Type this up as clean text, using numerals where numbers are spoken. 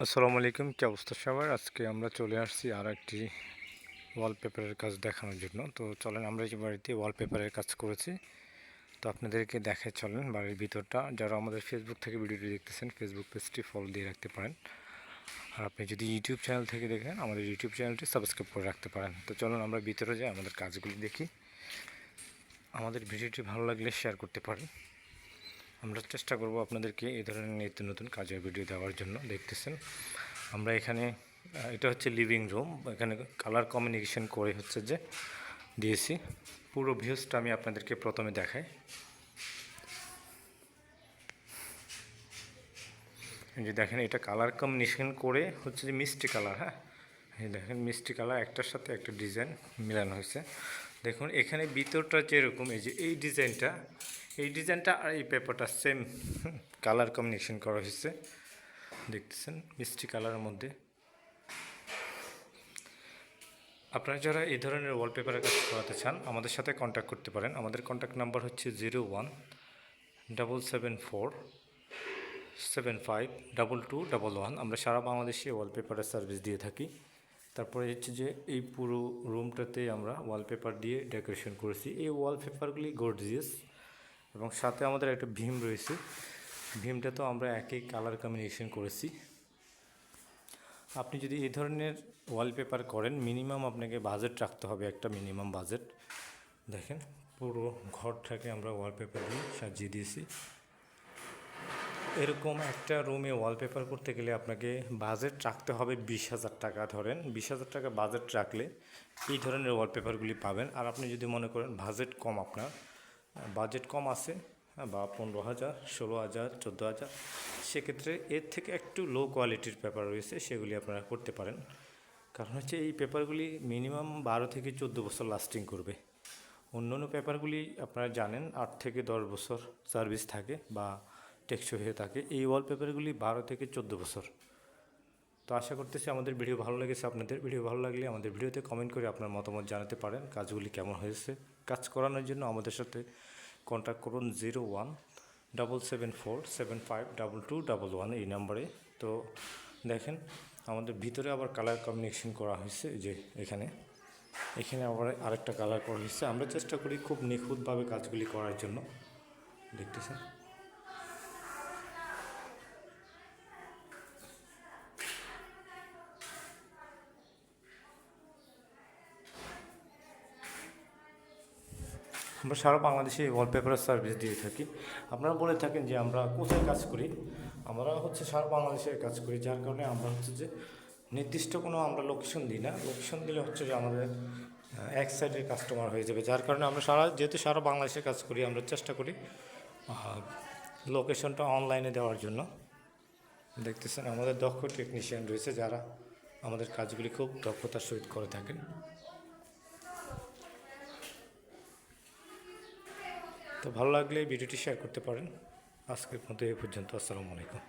আসসালামু আলাইকুম, কি অবস্থা সবার? আজকে আমরা চলে আসছি আর একটি ওয়ালপেপারের কাজ দেখানোর জন্য। তো চলেন, আমরা যে বাড়িতে ওয়ালপেপারের কাজ করেছি তো আপনাদেরকে দেখাই। চলেন বাড়ির ভিতরটা। যারা আমাদের ফেসবুক থেকে ভিডিওটি দেখতেছেন, ফেসবুক পেজটি ফলো দিয়ে রাখতে পারেন। আর আপনি যদি ইউটিউব চ্যানেল থেকে দেখেন, আমাদের ইউটিউব চ্যানেলটি সাবস্ক্রাইব করে রাখতে পারেন। তো চলুন আমরা ভিতরে যাই, আমাদের কাজগুলি দেখি। আমাদের ভিডিওটি ভালো লাগলে শেয়ার করতে পারেন। আমরা চেষ্টা করব আপনাদেরকে এই ধরনের নিত্য নতুন কাজের ভিডিও দেওয়ার জন্য। দেখতেছেন আমরা এখানে, এটা হচ্ছে লিভিং রুম। এখানে কালার কমিউনিকেশন করে হচ্ছে যে দিয়েছি। পুরো ভিউজটা আমি আপনাদেরকে প্রথমে দেখাই। এই যে দেখেন, এটা কালার কম্বিনেশন করে হচ্ছে যে মিষ্টি কালার। হ্যাঁ, এই দেখেন মিষ্টি কালার, একটার সাথে একটা ডিজাইন মিলানো হয়েছে। দেখুন এখানে ভিতরটা যেরকম, এই যে এই ডিজাইনটা আর এই পেপারটা সেম কালার কম্বিনেশন করা হয়েছে। দেখতেছেন মিষ্টি কালারের মধ্যে। আপনারা যারা এই ধরনের ওয়ালপেপারের কাজ করাতে চান, আমাদের সাথে কন্ট্যাক্ট করতে পারেন। আমাদের কন্ট্যাক্ট নাম্বার হচ্ছে 0177475221। আমরা সারা বাংলাদেশে ওয়ালপেপারের সার্ভিস দিয়ে থাকি। তারপরে হচ্ছে যে এই পুরো রুমটাতে আমরা ওয়ালপেপার দিয়ে ডেকোরেশন করেছি। এই ওয়ালপেপারগুলি গর্জিয়াস, এবং সাথে আমাদের একটা ভীম রয়েছে। ভীমটা তো আমরা একই কালার কম্বিনেশন করেছি। আপনি যদি এই ধরনের ওয়ালপেপার করেন, মিনিমাম আপনাকে বাজেট রাখতে হবে, একটা মিনিমাম বাজেট। দেখেন পুরো ঘরটাকে আমরা ওয়ালপেপার দিয়ে সাজিয়ে দিয়েছি। এরকম একটা রুমে ওয়ালপেপার করতে গেলে আপনাকে বাজেট রাখতে হবে 20,000 টাকা। ধরেন 20,000 টাকা বাজেট রাখলে এই ধরনের ওয়ালপেপারগুলি পাবেন। আর আপনি যদি মনে করেন বাজেট কম, আপনার বাজেট কম আছে বা 15,000, 16,000, 14,000, সেক্ষেত্রে এর থেকে একটু লো কোয়ালিটির পেপার রয়েছে, সেগুলি আপনারা করতে পারেন। কারণ হচ্ছে এই পেপারগুলি মিনিমাম 12 থেকে 14 বছর লাস্টিং করবে। অন্য পেপারগুলি আপনারা জানেন 8 থেকে 10 বছর সার্ভিস থাকে বা টেকসই হয়ে থাকে। এই ওয়ালপেপারগুলি 12 থেকে 14 বছর। তো আশা করতেছি আমাদের ভিডিও ভালো লেগেছে। আপনাদের ভিডিও ভালো লাগলে আমাদের ভিডিওতে কমেন্ট করে আপনার মতামত জানাতে পারেন, কাজগুলি কেমন হয়েছে। কাজ করানোর জন্য আমাদের সাথে কন্ট্যাক্ট করুন 0177475221 এই নাম্বারে। তো দেখেন আমাদের ভিতরে আবার কালার কম্বিনেশন করা হয়েছে। যে এখানে আবার আরেকটা কালার করা হয়েছে। আমরা চেষ্টা করি খুব নিখুঁতভাবে কাজগুলি করার জন্য। দেখতেছেন আমরা সারা বাংলাদেশে ওয়ালপেপারের সার্ভিস দিয়ে থাকি। আপনারা বলে থাকেন যে আমরা কোথায় কাজ করি। আমরা হচ্ছে সারা বাংলাদেশে কাজ করি, যার কারণে আমরা হচ্ছে যে নির্দিষ্ট কোনো আমরা লোকেশন দিই না। লোকেশন দিলে হচ্ছে যে আমাদের এক সাইডের কাস্টমার হয়ে যাবে, যার কারণে আমরা যেহেতু সারা বাংলাদেশে কাজ করি, আমরা চেষ্টা করি লোকেশনটা অনলাইনে দেওয়ার জন্য। দেখতেছেন আমাদের দক্ষ টেকনিশিয়ান রয়েছে, যারা আমাদের কাজগুলি খুব দক্ষতার সহিত করে থাকেন। তো ভালো লাগলে ভিডিওটি শেয়ার করতে পারেন। আজকের মতো এই পর্যন্ত। আসসালামু আলাইকুম।